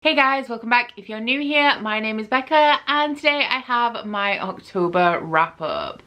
Hey guys, welcome back. If you're new here, my name is Becca and today I have my October wrap up.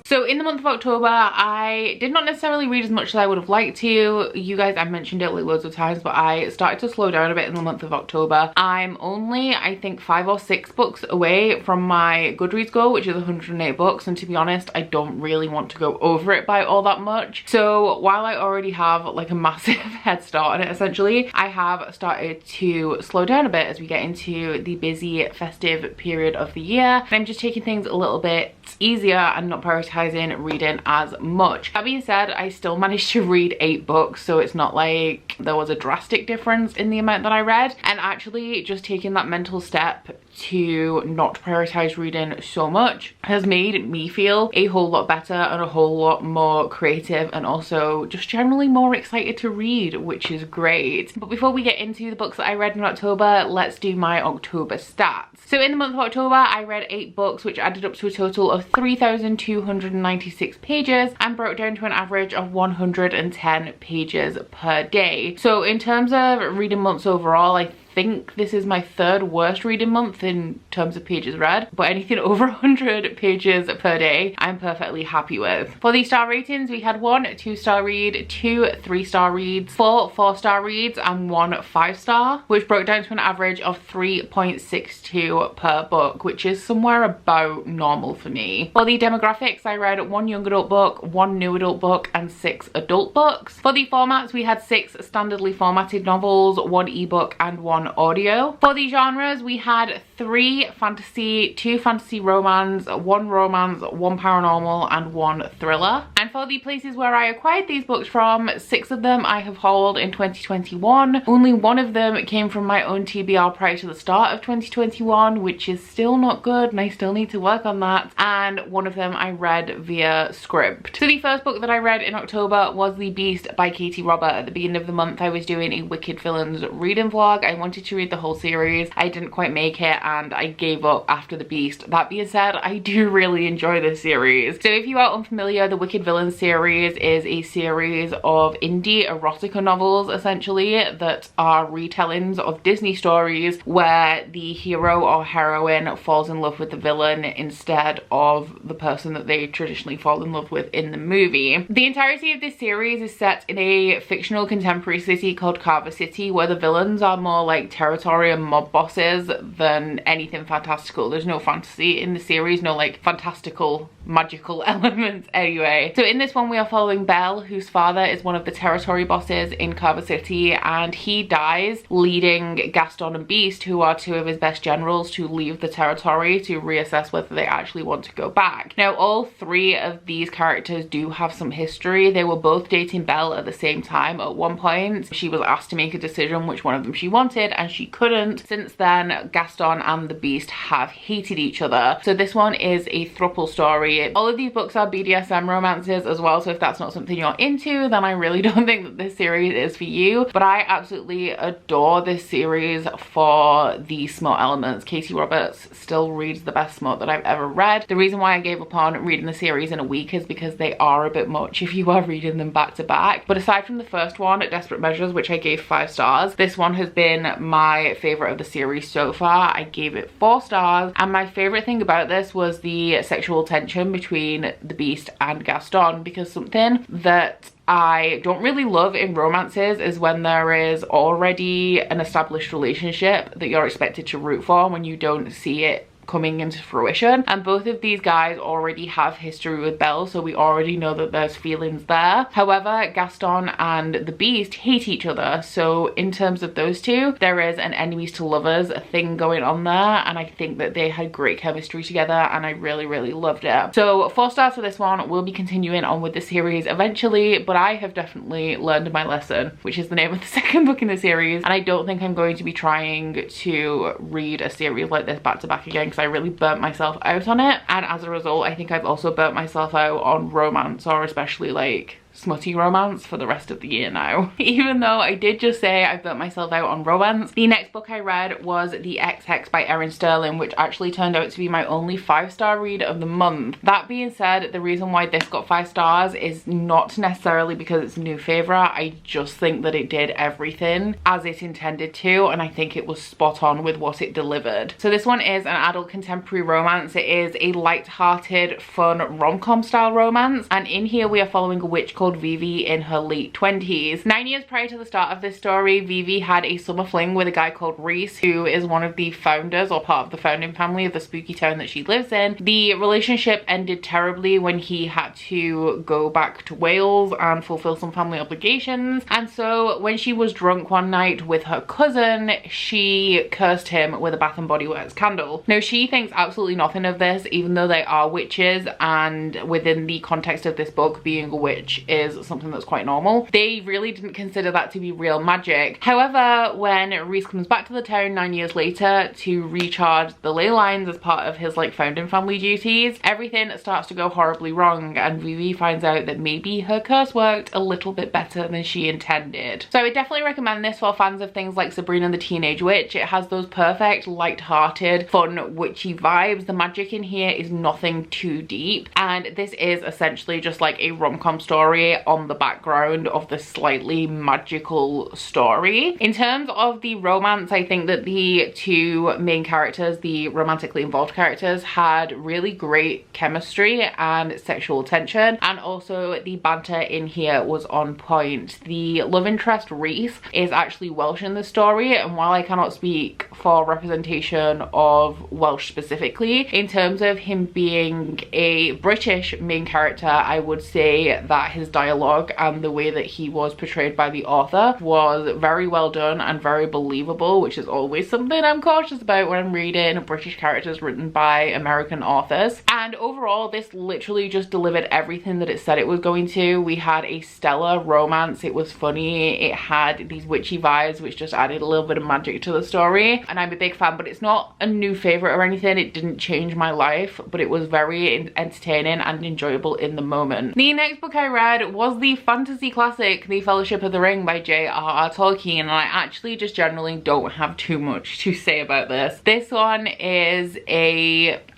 So in the month of October, I did not necessarily read as much as I would have liked to. You guys, I've mentioned it like loads of times, but I started to slow down a bit in the month of October. I'm only, I think, 5 or 6 books away from my Goodreads goal, which is 108 books. And to be honest, I don't really want to go over it by all that much. So while I already have like a massive head start on it, essentially, I have started to slow down a bit as we get into the busy festive period of the year. And I'm just taking things a little bit easier and not prioritizing reading as much. That being said, I still managed to read 8 books, so it's not like there was a drastic difference in the amount that I read. And actually just taking that mental step to not prioritize reading so much has made me feel a whole lot better and a whole lot more creative and also just generally more excited to read, which is great. But before we get into the books that I read in October, let's do my October stats. So in the month of October, I read 8 books, which added up to a total of 3,296 pages and broke down to an average of 110 pages per day. So in terms of reading months overall, I think this is my 3rd worst reading month in terms of pages read, but anything over 100 pages per day I'm perfectly happy with. For the star ratings, we had 1 2-star read, 2 3-star reads, 4 4-star reads and 1 5-star, which broke down to an average of 3.62 per book, which is somewhere about normal for me. For the demographics, I read 1 young adult book, 1 new adult book and 6 adult books. For the formats, we had 6 standardly formatted novels, 1 ebook and 1 audio. For the genres, we had 3 fantasy, 2 fantasy romance, 1 romance, 1 paranormal and 1 thriller. And for the places where I acquired these books from, 6 of them I have hauled in 2021. Only 1 of them came from my own TBR prior to the start of 2021, which is still not good and I still need to work on that. And 1 of them I read via Scribd. So the first book that I read in October was The Beast by Katie Robert. At the beginning of the month, I was doing a Wicked Villains reading vlog. I wanted to read the whole series. I didn't quite make it and I gave up after The Beast. That being said, I do really enjoy this series. So if you are unfamiliar, the Wicked Villains series is a series of indie erotica novels essentially that are retellings of Disney stories where the hero or heroine falls in love with the villain instead of the person that they traditionally fall in love with in the movie. The entirety of this series is set in a fictional contemporary city called Carver City, where the villains are more like territory and mob bosses than anything fantastical. There's no fantasy in the series, no like fantastical magical elements anyway. So in this one we are following Belle, whose father is one of the territory bosses in Carver City, and he dies leading Gaston and Beast, who are 2 of his best generals, to leave the territory to reassess whether they actually want to go back. Now all 3 of these characters do have some history. They were both dating Belle at the same time at one point. She was asked to make a decision which one of them she wanted and she couldn't. Since then, Gaston and the Beast have hated each other. So this one is a throuple story. All of these books are BDSM romances as well, so if that's not something you're into, then I really don't think that this series is for you. But I absolutely adore this series for the smut elements. Katie Roberts still reads the best smut that I've ever read. The reason why I gave up on reading the series in a week is because they are a bit much if you are reading them back to back. But aside from the first one, Desperate Measures, which I gave 5 stars, this one has been my favorite of the series so far. I gave it 4 stars, and my favorite thing about this was the sexual tension between the Beast and Gaston, because something that I don't really love in romances is when there is already an established relationship that you're expected to root for when you don't see it coming into fruition. And both of these guys already have history with Belle, so we already know that there's feelings there. However, Gaston and the Beast hate each other, so in terms of those 2, there is an enemies to lovers thing going on there, and I think that they had great chemistry together and I really loved it. So 4 stars for this one. We'll be continuing on with the series eventually, but I have definitely learned my lesson, which is the name of the 2nd book in the series, and I don't think I'm going to be trying to read a series like this back to back again, because I really burnt myself out on it. And as a result, I think I've also burnt myself out on romance, or especially like smutty romance for the rest of the year now. Even though I did just say I burnt myself out on romance, the next book I read was The XX by Erin Sterling, which actually turned out to be my only 5-star read of the month. That being said, the reason why this got 5 stars is not necessarily because it's a new favourite. I just think that it did everything as it intended to, and I think it was spot on with what it delivered. So this one is an adult contemporary romance. It is a light-hearted, fun rom-com style romance, and in here we are following a witch called Vivi in her late 20s. 9 years prior to the start of this story, Vivi had a summer fling with a guy called Reese, who is one of the founders or part of the founding family of the spooky town that she lives in. The relationship ended terribly when he had to go back to Wales and fulfill some family obligations, and so when she was drunk one night with her cousin, she cursed him with a Bath and Body Works candle. Now she thinks absolutely nothing of this, even though they are witches, and within the context of this book, being a witch is something that's quite normal. They really didn't consider that to be real magic. However, when Reese comes back to the town 9 years later to recharge the ley lines as part of his like founding family duties, everything starts to go horribly wrong, and Vivi finds out that maybe her curse worked a little bit better than she intended. So I would definitely recommend this for fans of things like Sabrina the Teenage Witch. It has those perfect light-hearted fun witchy vibes. The magic in here is nothing too deep, and this is essentially just like a rom-com story on the background of the slightly magical story. In terms of the romance, I think that the two main characters, the romantically involved characters, had really great chemistry and sexual tension, and also the banter in here was on point. The love interest Reese is actually Welsh in the story, and while I cannot speak for representation of Welsh specifically, in terms of him being a British main character, I would say that his dialogue and the way that he was portrayed by the author was very well done and very believable, which is always something I'm cautious about when I'm reading British characters written by American authors. And overall, this literally just delivered everything that it said it was going to. We had a stellar romance. It was funny. It had these witchy vibes, which just added a little bit of magic to the story, and I'm a big fan. But it's not a new favorite or anything. It didn't change my life, but it was very entertaining and enjoyable in the moment. The next book I read was the fantasy classic The Fellowship of the Ring by J.R.R. Tolkien, and I actually just generally don't have too much to say about this. This one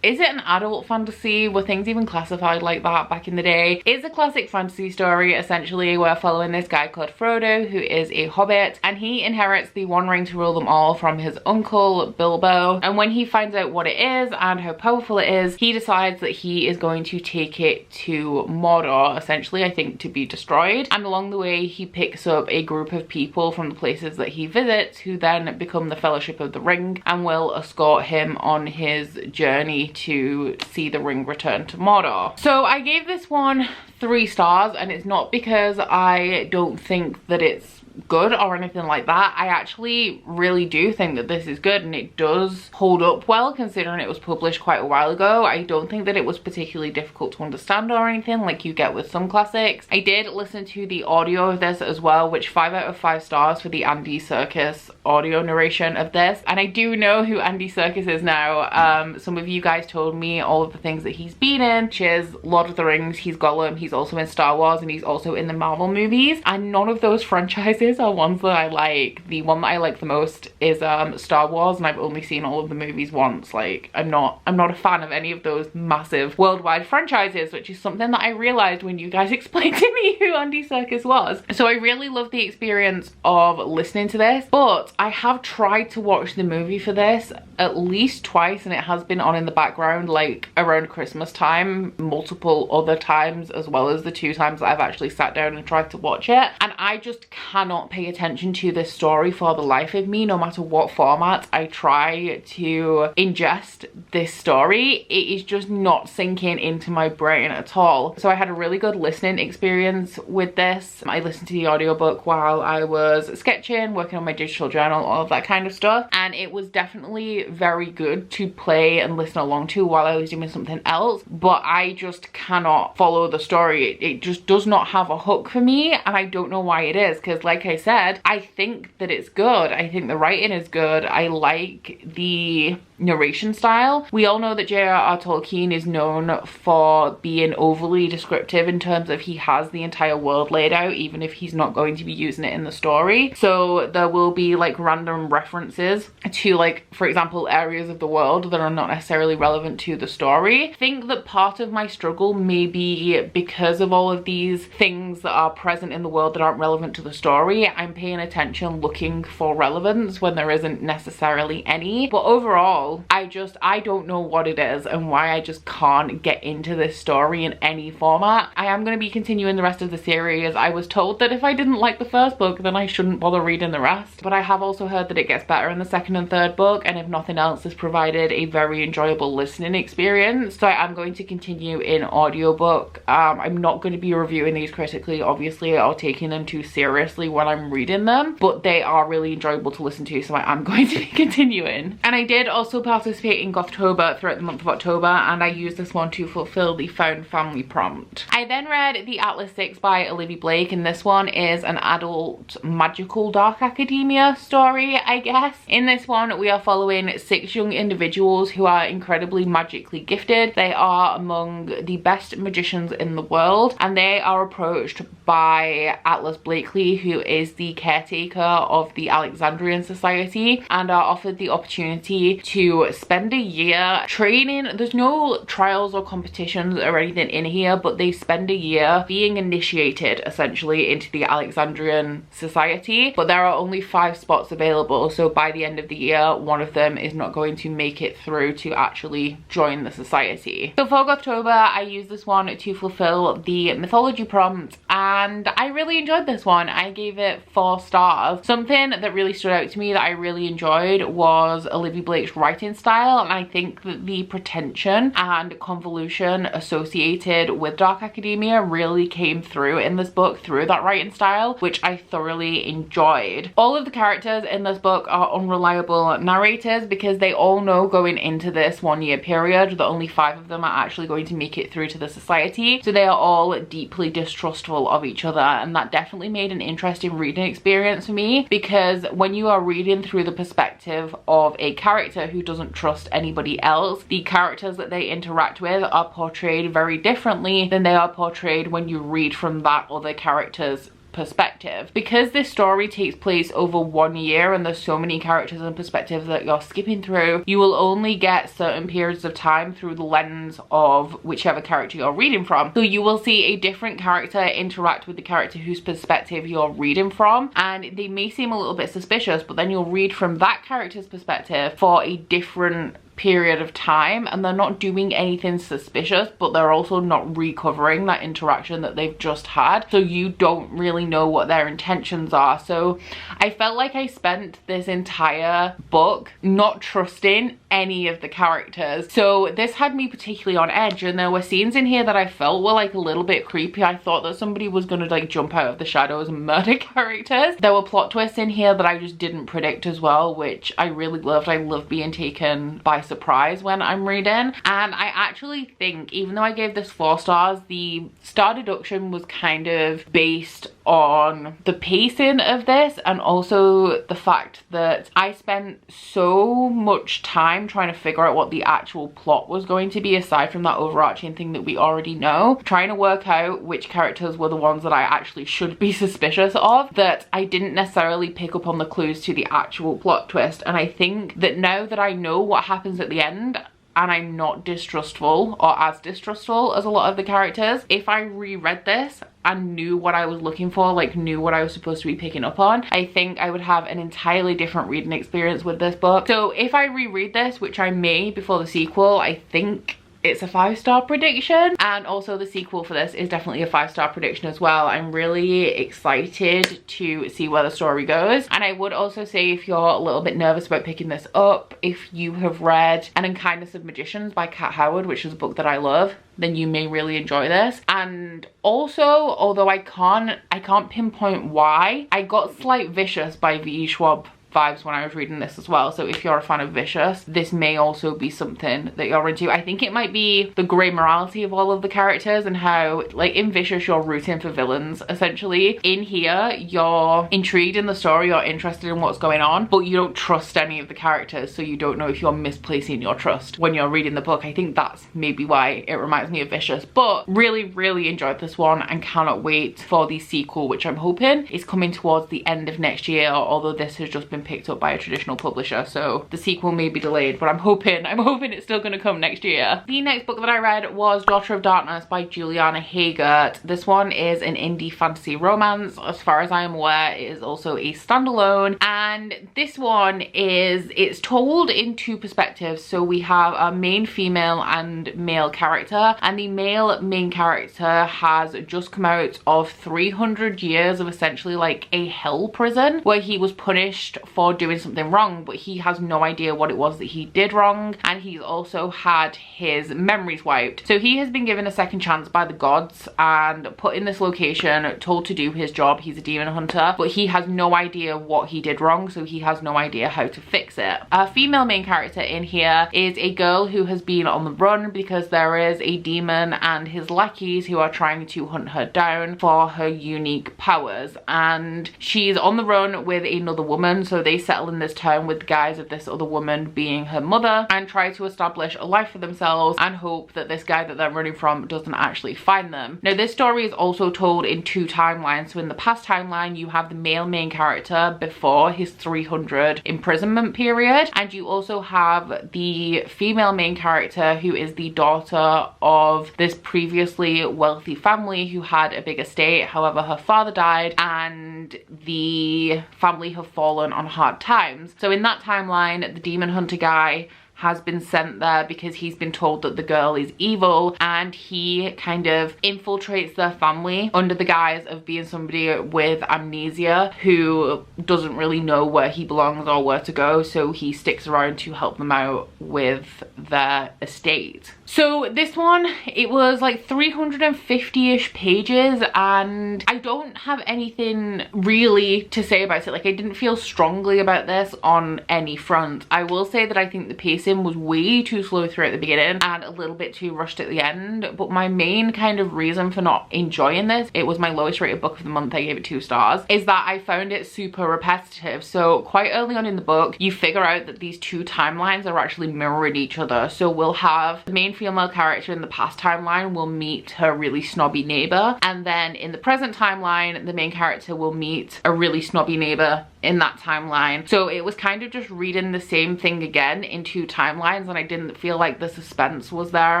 is it an adult fantasy? Were things even classified like that back in the day? It's a classic fantasy story. Essentially, we're following this guy called Frodo, who is a hobbit, and he inherits the One Ring to rule them all from his uncle Bilbo. And when he finds out what it is and how powerful it is, he decides that he is going to take it to Mordor, essentially, I think, to be destroyed. And along the way, he picks up a group of people from the places that he visits, who then become the Fellowship of the Ring and will escort him on his journey to see the ring return to Mordor. So I gave this one 3 stars, and it's not because I don't think that it's good or anything like that. I actually really do think that this is good, and it does hold up well considering it was published quite a while ago. I don't think that it was particularly difficult to understand or anything like you get with some classics. I did listen to the audio of this as well, which 5 out of 5 stars for the Andy Serkis audio narration of this. And I do know who Andy Serkis is now. Some of you guys told me all of the things that he's been in, which is Lord of the Rings, he's Gollum, he's also in Star Wars, and he's also in the Marvel movies, and none of those franchises are ones that I like. The one that I like the most is Star Wars, and I've only seen all of the movies once. Like, I'm not a fan of any of those massive worldwide franchises, which is something that I realized when you guys explained to me who Andy Serkis was. So I really love the experience of listening to this, but I have tried to watch the movie for this at least twice, and it has been on in the background like around Christmas time multiple other times, as well as the 2 times that I've actually sat down and tried to watch it, and I just cannot pay attention to this story for the life of me. No matter what format I try to ingest this story, it is just not sinking into my brain at all. So I had a really good listening experience with this. I listened to the audiobook while I was sketching, working on my digital journal, all of that kind of stuff, and it was definitely very good to play and listen along to while I was doing something else, but I just cannot follow the story. It just does not have a hook for me, and I don't know why it is, because like I I said, I think that it's good. I think the writing is good. I like the narration style. We all know that J.R.R. Tolkien is known for being overly descriptive in terms of he has the entire world laid out, even if he's not going to be using it in the story. So there will be like random references to, like, for example, areas of the world that are not necessarily relevant to the story. I think that part of my struggle may be because of all of these things that are present in the world that aren't relevant to the story. I'm paying attention, looking for relevance when there isn't necessarily any. But overall, I don't know what it is and why I just can't get into this story in any format. I am going to be continuing the rest of the series. I was told that if I didn't like the first book, then I shouldn't bother reading the rest. But I have also heard that it gets better in the second and third book, and if nothing else, has provided a very enjoyable listening experience. So I am going to continue in audiobook. I'm not going to be reviewing these critically, obviously, or taking them too seriously when I'm reading them, but they are really enjoyable to listen to, so I am going to be continuing. And I did also participate in Gothtober throughout the month of October, and I used this one to fulfill the found family prompt. I then read The Atlas 6 by Olivia Blake, and this one is an adult magical dark academia story, I guess. In this one, we are following 6 young individuals who are incredibly magically gifted. They are among the best magicians in the world, and they are approached by Atlas Blakely, who is the caretaker of the Alexandrian Society, and are offered the opportunity to spend a year training. There's no trials or competitions or anything in here, but they spend a year being initiated essentially into the Alexandrian Society, but there are only 5 spots available, so by the end of the year one of them is not going to make it through to actually join the society. So for October, I used this one to fulfill the mythology prompt, and I really enjoyed this one. I gave it 4 stars. Something that really stood out to me that I really enjoyed was Olivia Blake's writing style, and I think that the pretension and convolution associated with dark academia really came through in this book through that writing style, which I thoroughly enjoyed. All of the characters in this book are unreliable narrators because they all know going into this 1-year period that only 5 of them are actually going to make it through to the society, so they are all deeply distrustful of each other, and that definitely made an interesting reading experience for me, because when you are reading through the perspective of a character who doesn't trust anybody else, the characters that they interact with are portrayed very differently than they are portrayed when you read from that other character's perspective. Because this story takes place over 1 year and there's so many characters and perspectives that you're skipping through, you will only get certain periods of time through the lens of whichever character you're reading from. So you will see a different character interact with the character whose perspective you're reading from, and they may seem a little bit suspicious, but then you'll read from that character's perspective for a different period of time, and they're not doing anything suspicious, but they're also not recovering that interaction that they've just had, so you don't really know what their intentions are. So I felt like I spent this entire book not trusting any of the characters, so this had me particularly on edge, and there were scenes in here that I felt were like a little bit creepy. I thought that somebody was gonna like jump out of the shadows and murder characters. There were plot twists in here that I just didn't predict as well, which I really loved. I love being taken by surprise when I'm reading, and I actually think, even though I gave this 4 stars, the star deduction was kind of based on the pacing of this, and also the fact that I spent so much time trying to figure out what the actual plot was going to be, aside from that overarching thing that we already know, trying to work out which characters were the ones that I actually should be suspicious of, that I didn't necessarily pick up on the clues to the actual plot twist. And I think that now that I know what happens at the end, and I'm not distrustful or as distrustful as a lot of the characters, if I reread this and knew what I was looking for, like knew what I was supposed to be picking up on, I think I would have an entirely different reading experience with this book. So if I reread this, which I may before the sequel, I think it's a 5-star prediction, and also the sequel for this is definitely a 5-star prediction as well. I'm really excited to see where the story goes, and I would also say, if you're a little bit nervous about picking this up, if you have read An Unkindness of Magicians by Kat Howard, which is a book that I love, then you may really enjoy this. And also, although I can't pinpoint why, I got Slight Vicious by V. Schwab vibes when I was reading this as well. So if you're a fan of Vicious, this may also be something that you're into. I think it might be the grey morality of all of the characters and how, like, in Vicious you're rooting for villains essentially. In here you're intrigued in the story, you're interested in what's going on, but you don't trust any of the characters, so you don't know if you're misplacing your trust when you're reading the book. I think that's maybe why it reminds me of Vicious. But really enjoyed this one and cannot wait for the sequel, which I'm hoping is coming towards the end of next year, although this has just been picked up by a traditional publisher, so the sequel may be delayed, but I'm hoping it's still going to come next year. The next book that I read was Daughter of Darkness by Juliana Haygert. This one is an indie fantasy romance. As far as I am aware, it is also a standalone, and this one it's told in two perspectives. So we have a main female and male character, and the male main character has just come out of 300 years of essentially like a hell prison where he was punished for doing something wrong, but he has no idea what it was that he did wrong, and he's also had his memories wiped. So he has been given a second chance by the gods and put in this location, told to do his job. He's a demon hunter, but he has no idea what he did wrong, so he has no idea how to fix it. Our female main character in here is a girl who has been on the run because there is a demon and his lackeys who are trying to hunt her down for her unique powers, and she's on the run with another woman. So they settle in this town with the guise of this other woman being her mother and try to establish a life for themselves and hope that this guy that they're running from doesn't actually find them. Now this story is also told in two timelines. So in the past timeline you have the male main character before his 300 imprisonment period, and you also have the female main character who is the daughter of this previously wealthy family who had a big estate. However, her father died and the family have fallen on hard times. So in that timeline, the demon hunter guy has been sent there because he's been told that the girl is evil, and he kind of infiltrates their family under the guise of being somebody with amnesia who doesn't really know where he belongs or where to go, so he sticks around to help them out with their estate. So this one, it was like 350-ish pages, and I don't have anything really to say about it. Like, I didn't feel strongly about this on any front. I will say that I think the pacing was way too slow throughout the beginning and a little bit too rushed at the end, but my main kind of reason for not enjoying this, it was my lowest rated book of the month, I gave it 2 stars, is that I found it super repetitive. So quite early on in the book you figure out that these two timelines are actually mirroring each other. So we'll have the main female character in the past timeline will meet her really snobby neighbor, and then in the present timeline the main character will meet a really snobby neighbor in that timeline. So it was kind of just reading the same thing again in 2 timelines, and I didn't feel like the suspense was there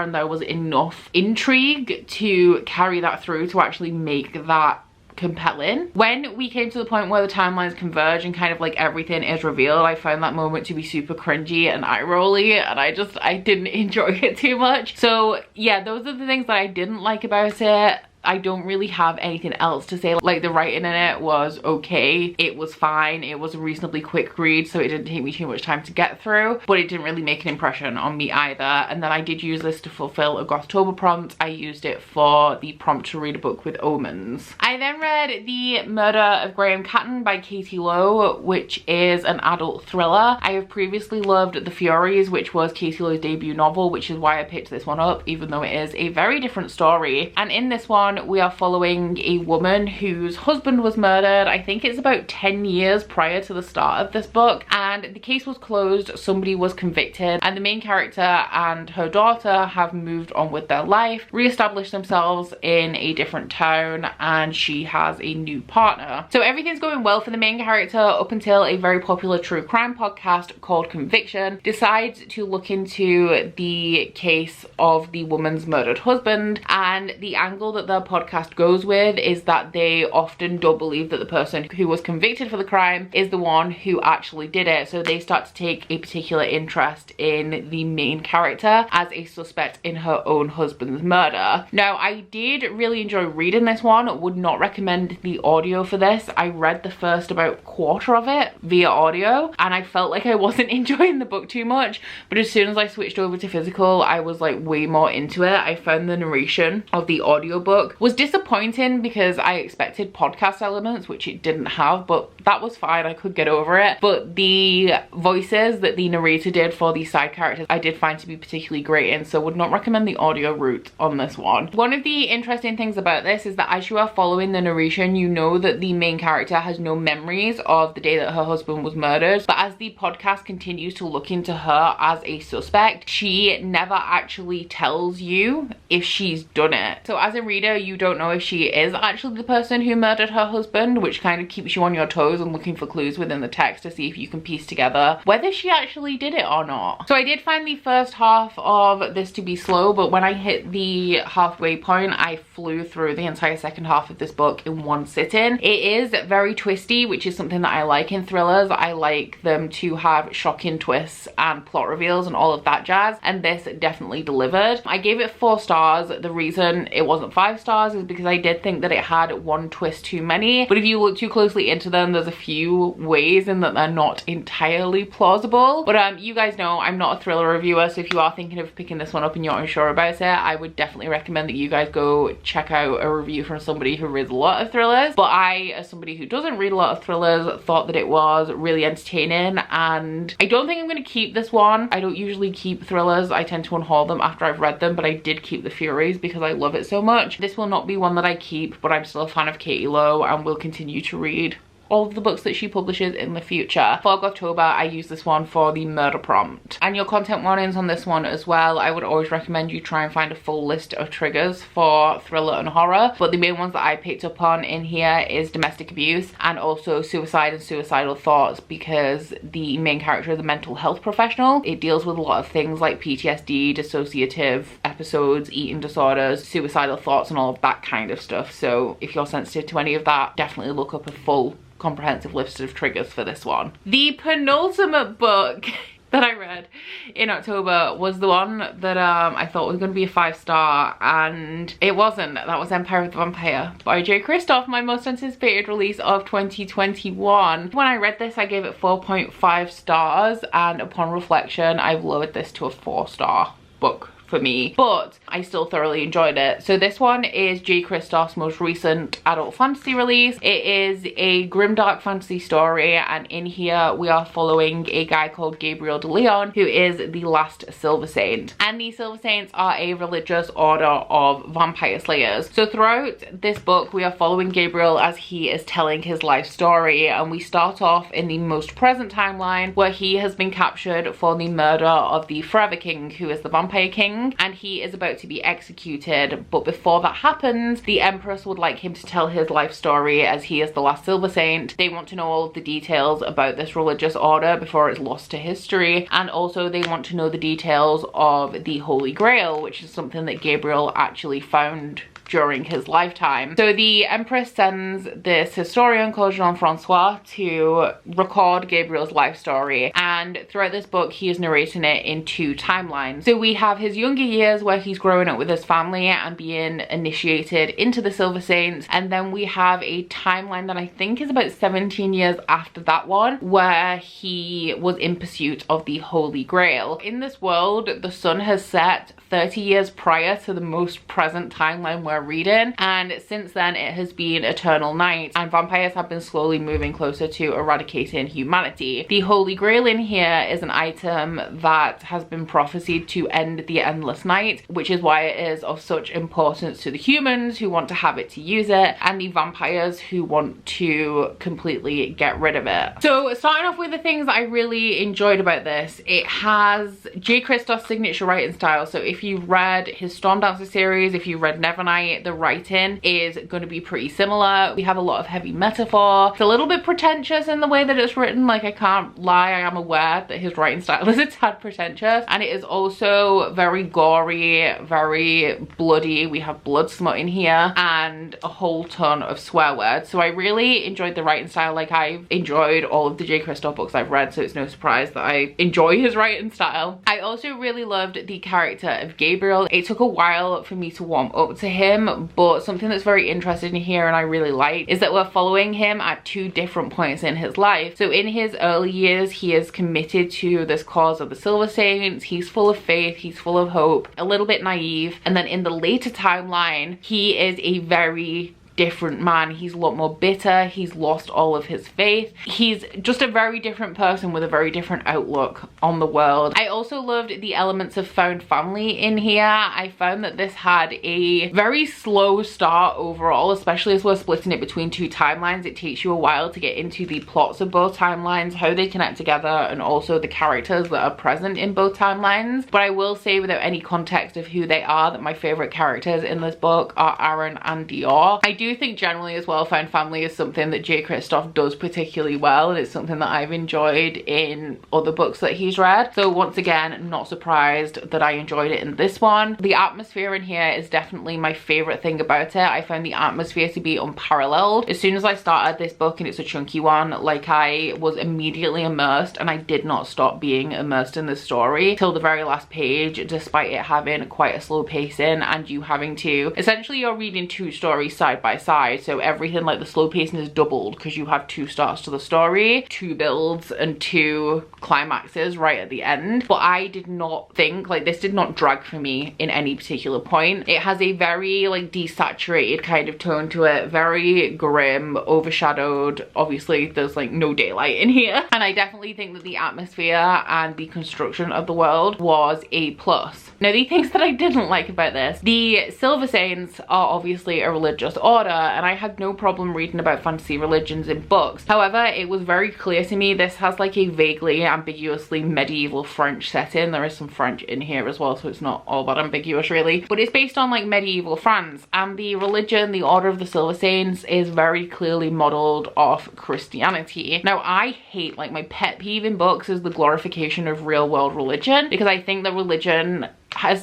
and there was enough intrigue to carry that through to actually make that compelling. When we came to the point where the timelines converge and kind of like everything is revealed, I found that moment to be super cringy and eye-rolly, and I didn't enjoy it too much. So yeah, those are the things that I didn't like about it. I don't really have anything else to say. Like, the writing in it was okay, it was fine, it was a reasonably quick read, so it didn't take me too much time to get through, but it didn't really make an impression on me either. And then I did use this to fulfill a Gothtober prompt. I used it for the prompt to read a book with omens. I then read The Murder of Graham Catton by Katie Lowe, which is an adult thriller. I have previously loved The Furies, which was Katie Lowe's debut novel, which is why I picked this one up, even though it is a very different story. And in this one we are following a woman whose husband was murdered. I think it's about 10 years prior to the start of this book, and the case was closed, somebody was convicted, and the main character and her daughter have moved on with their life, re-established themselves in a different town, and she has a new partner. So everything's going well for the main character up until a very popular true crime podcast called Conviction decides to look into the case of the woman's murdered husband, and the angle that their podcast goes with is that they often don't believe that the person who was convicted for the crime is the one who actually did it. So they start to take a particular interest in the main character as a suspect in her own husband's murder. Now, I did really enjoy reading this one, would not recommend the audio for this. I read the first about quarter of it via audio and I felt like I wasn't enjoying the book too much, but as soon as I switched over to physical I was like way more into it. I found the narration of the audiobook book was disappointing because I expected podcast elements, which it didn't have, but that was fine. I could get over it. But the voices that the narrator did for the side characters, I did find to be particularly great in, so would not recommend the audio route on this one. One of the interesting things about this is that as you are following the narration, you know that the main character has no memories of the day that her husband was murdered. But as the podcast continues to look into her as a suspect, she never actually tells you if she's done it. So as a reader, you don't know if she is actually the person who murdered her husband, which kind of keeps you on your toes and looking for clues within the text to see if you can piece together whether she actually did it or not. So I did find the first half of this to be slow, but when I hit the halfway point, I flew through the entire second half of this book in one sitting. It is very twisty, which is something that I like in thrillers. I like them to have shocking twists and plot reveals and all of that jazz, and this definitely delivered. I gave it 4 stars. The reason it wasn't 5 stars is because I did think that it had one twist too many, but if you look too closely into them, there's a few ways in that they're not entirely plausible. But you guys know I'm not a thriller reviewer, so if you are thinking of picking this one up and you're unsure about it, I would definitely recommend that you guys go check out a review from somebody who reads a lot of thrillers. But I, as somebody who doesn't read a lot of thrillers, thought that it was really entertaining, and I don't think I'm going to keep this one. I don't usually keep thrillers. I tend to unhaul them after I've read them, but I did keep The Furies because I love it so much. This will not be one that I keep, but I'm still a fan of Katie Lowe and will continue to read all of the books that she publishes in the future. For October, I use this one for the murder prompt. And your content warnings on this one as well, I would always recommend you try and find a full list of triggers for thriller and horror, but the main ones that I picked up on in here is domestic abuse and also suicide and suicidal thoughts, because the main character is a mental health professional. It deals with a lot of things like PTSD, dissociative episodes, eating disorders, suicidal thoughts, and all of that kind of stuff. So if you're sensitive to any of that, definitely look up a full comprehensive list of triggers for this one. The penultimate book that I read in October was the one that I thought was going to be a 5-star, and it wasn't. That was Empire of the Vampire by J. Kristoff, my most anticipated release of 2021. When I read this, I gave it 4.5 stars, and upon reflection, I've lowered this to a 4-star book for me, but I still thoroughly enjoyed it. So this one is J. Kristoff's most recent adult fantasy release. It is a grimdark fantasy story, and in here we are following a guy called Gabriel de Leon, who is the last Silver Saint. And the Silver Saints are a religious order of vampire slayers. So throughout this book, we are following Gabriel as he is telling his life story, and we start off in the most present timeline where he has been captured for the murder of the Forever King, who is the Vampire King, and he is about to be executed. But before that happens, the Empress would like him to tell his life story as he is the last Silver Saint. They want to know all of the details about this religious order before it's lost to history, and also they want to know the details of the Holy Grail, which is something that Gabriel actually found during his lifetime. So the Empress sends this historian called Jean-Francois to record Gabriel's life story, and throughout this book he is narrating it in 2 timelines. So we have his younger years where he's growing up with his family and being initiated into the Silver Saints, and then we have a timeline that I think is about 17 years after that one, where he was in pursuit of the Holy Grail. In this world, the sun has set 30 years prior to the most present timeline we're reading, and since then it has been eternal night, and vampires have been slowly moving closer to eradicating humanity. The Holy Grail in here is an item that has been prophesied to end the endless night, which is why it is of such importance to the humans who want to have it to use it, and the vampires who want to completely get rid of it. So starting off with the things that I really enjoyed about this, it has J. Kristoff's signature writing style. So if you read his Stormdancer series, if you read Nevernight, the writing is going to be pretty similar. We have a lot of heavy metaphor. It's a little bit pretentious in the way that it's written. Like, I can't lie, I am aware that his writing style is a tad pretentious, and it is also very gory, very bloody. We have blood smut in here and a whole ton of swear words. So I really enjoyed the writing style. Like, I've enjoyed all of the J. Kristoff books I've read, so it's no surprise that I enjoy his writing style. I also really loved the character of Gabriel. It took a while for me to warm up to him. him, but something that's very interesting here and I really like is that we're following him at 2 different points in his life. So in his early years, he is committed to this cause of the Silver Saints. He's full of faith, he's full of hope, a little bit naive. And then in the later timeline, he is a very different man. He's a lot more bitter. He's lost all of his faith. He's just a very different person with a very different outlook on the world. I also loved the elements of found family in here. I found that this had a very slow start overall, especially as we're splitting it between 2 timelines. It takes you a while to get into the plots of both timelines, how they connect together, and also the characters that are present in both timelines. But I will say, without any context of who they are, that my favorite characters in this book are Aaron and Dior. I do think generally as well, found family is something that J. Kristoff does particularly well, and it's something that I've enjoyed in other books that he's read. So once again, not surprised that I enjoyed it in this one. The atmosphere in here is definitely my favorite thing about it. I found the atmosphere to be unparalleled. As soon as I started this book, and it's a chunky one, like, I was immediately immersed, and I did not stop being immersed in the story till the very last page, despite it having quite a slow pacing and you having to, essentially you're reading 2 stories side by side, so everything, like the slow pacing is doubled because you have 2 starts to the story, 2 builds and 2 climaxes right at the end. But I did not think, like, this did not drag for me in any particular point. It has a very like desaturated kind of tone to it, very grim, overshadowed. Obviously there's like no daylight in here, and I definitely think that the atmosphere and the construction of the world was a plus. Now, the things that I didn't like about this, the Silver Saints are obviously a religious order, and I had no problem reading about fantasy religions in books. However, it was very clear to me this has like a vaguely ambiguously medieval French setting. There is some French in here as well, so it's not all that ambiguous really, but it's based on like medieval France, and the religion, the Order of the Silver Saints, is very clearly modeled off Christianity. Now, I hate, like, my pet peeve in books is the glorification of real world religion, because I think that religion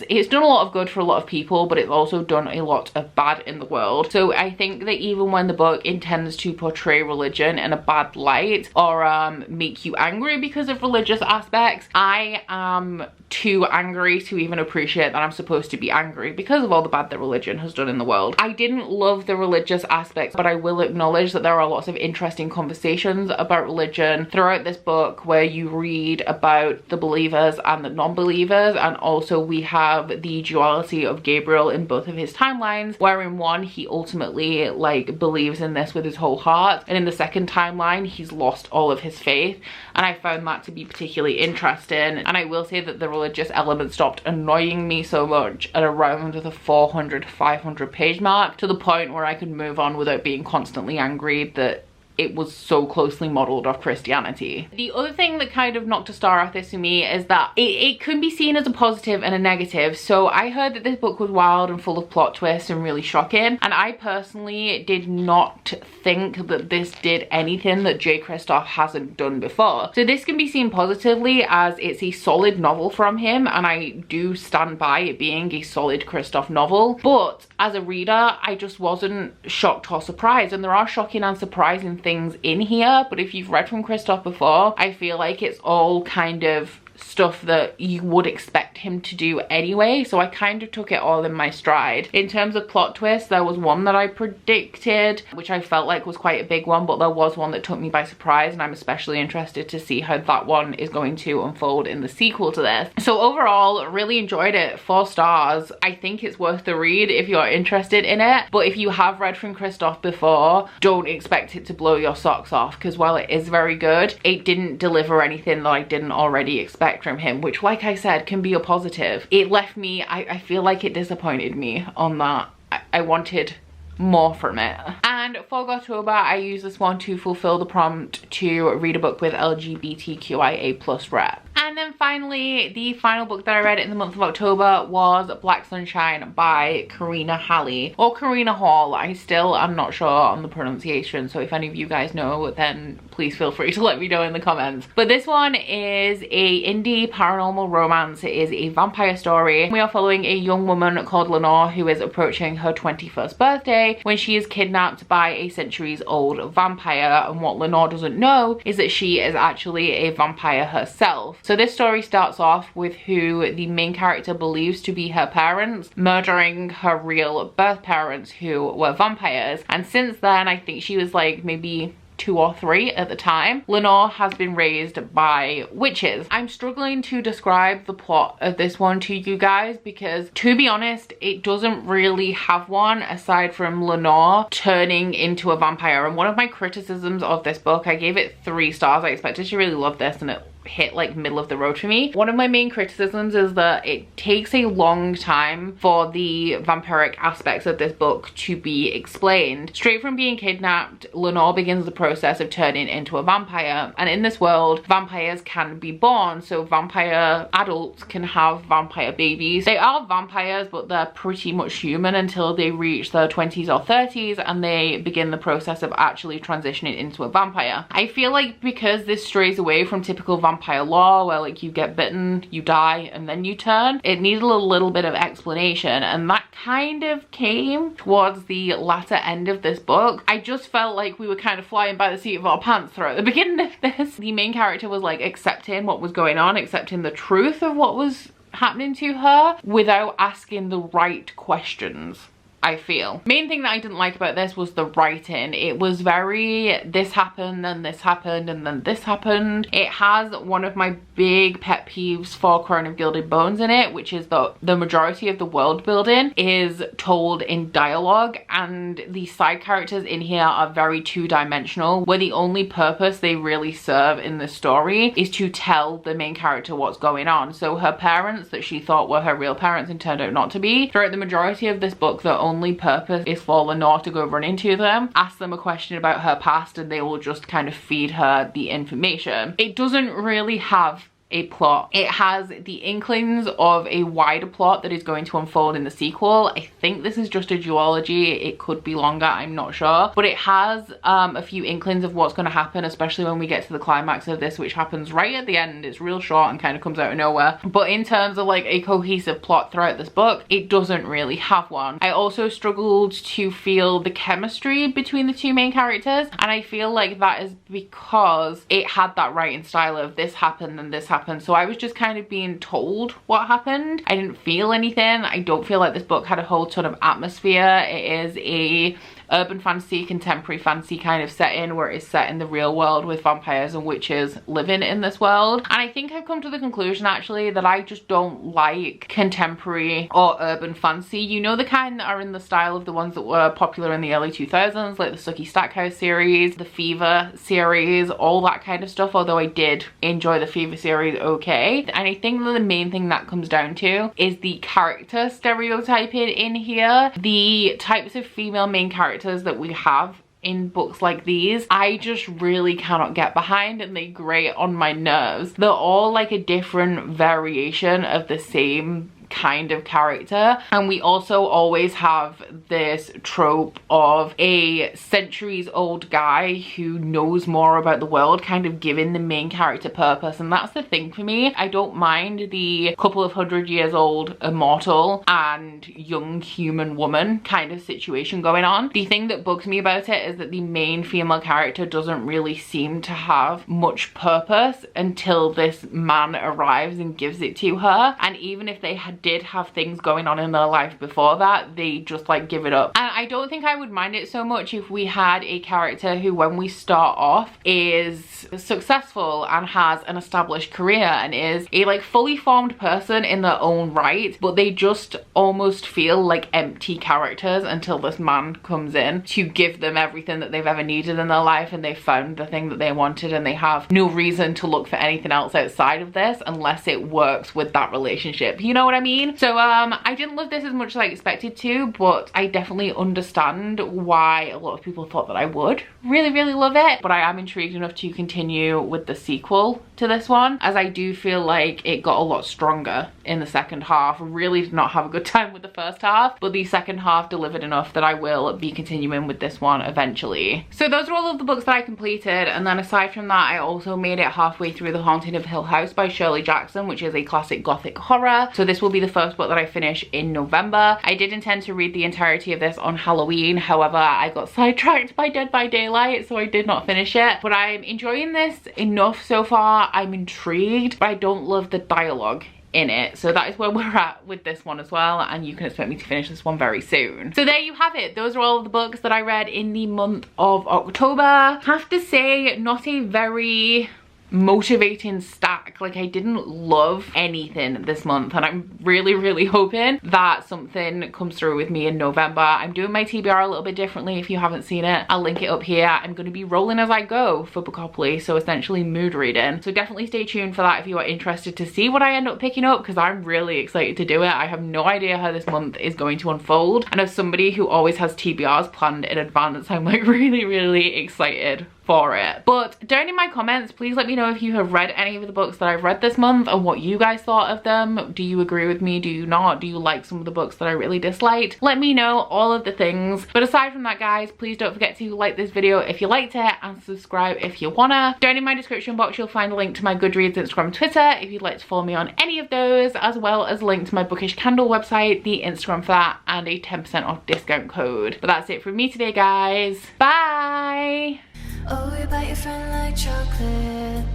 it's done a lot of good for a lot of people, but it's also done a lot of bad in the world. So I think that even when the book intends to portray religion in a bad light, or make you angry because of religious aspects, I am too angry to even appreciate that I'm supposed to be angry because of all the bad that religion has done in the world. I didn't love the religious aspects, but I will acknowledge that there are lots of interesting conversations about religion throughout this book, where you read about the believers and the non-believers, and also we have the duality of Gabriel in both of his timelines, where in one he ultimately like believes in this with his whole heart, and in the second timeline he's lost all of his faith. And I found that to be particularly interesting, and I will say that the religious element stopped annoying me so much at around the 400-500 page mark, to the point where I could move on without being constantly angry that it was so closely modeled off Christianity. The other thing that kind of knocked a star off this for me is that it can be seen as a positive and a negative. So I heard that this book was wild and full of plot twists and really shocking, and I personally did not think that this did anything that J. Kristoff hasn't done before. So this can be seen positively, as it's a solid novel from him, and I do stand by it being a solid Kristoff novel. But as a reader, I just wasn't shocked or surprised, and there are shocking and surprising things in here, but if you've read from Kristoff before, I feel like it's all kind of stuff that you would expect him to do anyway, so I kind of took it all in my stride. In terms of plot twists, there was one that I predicted, which I felt like was quite a big one, but there was one that took me by surprise, and I'm especially interested to see how that one is going to unfold in the sequel to this. So overall, really enjoyed it. 4 stars. I think it's worth the read if you're interested in it, but if you have read from Kristoff before, don't expect it to blow your socks off, because while it is very good, it didn't deliver anything that I didn't already expect from him, which, like I said, can be a positive. It left me, I feel like it disappointed me on that. I wanted more from it. And for October, I used this one to fulfill the prompt to read a book with LGBTQIA+ rep. And then finally, the final book that I read in the month of October was Black Sunshine by Karina Halley, or Karina Hall. I still am not sure on the pronunciation, so if any of you guys know, then please feel free to let me know in the comments. But this one is a indie paranormal romance. It is a vampire story. We are following a young woman called Lenore who is approaching her 21st birthday when she is kidnapped by a centuries-old vampire, and what Lenore doesn't know is that she is actually a vampire herself. So this story starts off with who the main character believes to be her parents murdering her real birth parents who were vampires. And since then, I think she was like maybe 2 or 3 at the time, Lenore has been raised by witches. I'm struggling to describe the plot of this one to you guys because, to be honest, it doesn't really have one aside from Lenore turning into a vampire. And one of my criticisms of this book, I gave it 3 stars. I expected to really love this and it hit like middle of the road for me. One of my main criticisms is that it takes a long time for the vampiric aspects of this book to be explained. Straight from being kidnapped, Lenore begins the process of turning into a vampire, and in this world vampires can be born, so vampire adults can have vampire babies. They are vampires, but they're pretty much human until they reach their 20s or 30s and they begin the process of actually transitioning into a vampire. I feel like because this strays away from typical vampire lore where like you get bitten, you die, and then you turn, it needed a little bit of explanation, and that kind of came towards the latter end of this book. I just felt like we were kind of flying by the seat of our pants throughout the beginning of this. The main character was like accepting what was going on, accepting the truth of what was happening to her without asking the right questions. I feel. Main thing that I didn't like about this was the writing. It was very, this happened, then this happened, and then this happened. It has one of my big pet peeves for Crown of Gilded Bones in it, which is that the majority of the world building is told in dialogue, and the side characters in here are very two-dimensional, where the only purpose they really serve in the story is to tell the main character what's going on. So her parents that she thought were her real parents and turned out not to be, throughout the majority of this book, the only purpose is for Lenore to go run into them, ask them a question about her past, and they will just kind of feed her the information. It doesn't really have a plot. It has the inklings of a wider plot that is going to unfold in the sequel. I think this is just a duology. It could be longer, I'm not sure. But it has a few inklings of what's going to happen, especially when we get to the climax of this, which happens right at the end. It's real short and kind of comes out of nowhere. But in terms of like a cohesive plot throughout this book, it doesn't really have one. I also struggled to feel the chemistry between the 2 main characters, and I feel like that is because it had that writing style of this happened and this happened. So I was just kind of being told what happened. I didn't feel anything. I don't feel like this book had a whole ton of atmosphere. It is a urban fantasy, contemporary fantasy kind of setting where it's set in the real world with vampires and witches living in this world. And I think I've come to the conclusion actually that I just don't like contemporary or urban fantasy. You know, the kind that are in the style of the ones that were popular in the early 2000s, like the Sookie Stackhouse series, the Fever series, all that kind of stuff, although I did enjoy the Fever series okay. And I think that the main thing that comes down to is the character stereotyping in here. The types of female main characters that we have in books like these, I just really cannot get behind, and they grate on my nerves. They're all like a different variation of the same kind of character, and we also always have this trope of a centuries old guy who knows more about the world kind of giving the main character purpose. And that's the thing for me. I don't mind the couple of 100 years old immortal and young human woman kind of situation going on. The thing that bugs me about it is that the main female character doesn't really seem to have much purpose until this man arrives and gives it to her, and even if they did have things going on in their life before that, they just like give it up. And I don't think I would mind it so much if we had a character who, when we start off, is successful and has an established career and is a like fully formed person in their own right, but they just almost feel like empty characters until this man comes in to give them everything that they've ever needed in their life, and they found the thing that they wanted, and they have no reason to look for anything else outside of this unless it works with that relationship. You know what I mean? So I didn't love this as much as I expected to, but I definitely understand why a lot of people thought that I would really love it. But I am intrigued enough to continue with the sequel to this one, as I do feel like it got a lot stronger in the second half. Really did not have a good time with the first half, but the second half delivered enough that I will be continuing with this one eventually. So those are all of the books that I completed, and then aside from that, I also made it halfway through The Haunting of Hill House by Shirley Jackson, which is a classic gothic horror. So this will be the first book that I finish in November. I did intend to read the entirety of this on Halloween, however I got sidetracked by Dead by Daylight, so I did not finish it. But I'm enjoying this enough so far. I'm intrigued, but I don't love the dialogue in it. So that is where we're at with this one as well, and you can expect me to finish this one very soon. So there you have it. Those are all of the books that I read in the month of October. Have to say, not a very motivating stack. Like, I didn't love anything this month, and I'm really hoping that something comes through with me in November. I'm doing my TBR a little bit differently. If you haven't seen it, I'll link it up here. I'm going to be rolling as I go for Bookopoly, so essentially mood reading. So definitely stay tuned for that if you are interested to see what I end up picking up, because I'm really excited to do it. I have no idea how this month is going to unfold, and as somebody who always has TBRs planned in advance, I'm like really excited for it. But down in my comments, please let me know if you have read any of the books that I've read this month and what you guys thought of them. Do you agree with me? Do you not? Do you like some of the books that I really disliked? Let me know all of the things. But aside from that, guys, please don't forget to like this video if you liked it, and subscribe if you wanna. Down in my description box, you'll find a link to my Goodreads, Instagram, Twitter if you'd like to follow me on any of those, as well as a link to my Bookish Candle website, the Instagram for that, and a 10% off discount code. But that's it from me today, guys. Bye! Oh, you bite your friend like chocolate.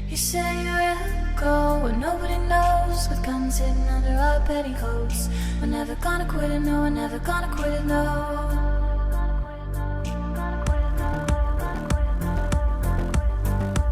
You say you'll go where nobody knows, with guns hidden under our petticoats. We're never gonna quit it, no, we're never gonna quit it, no.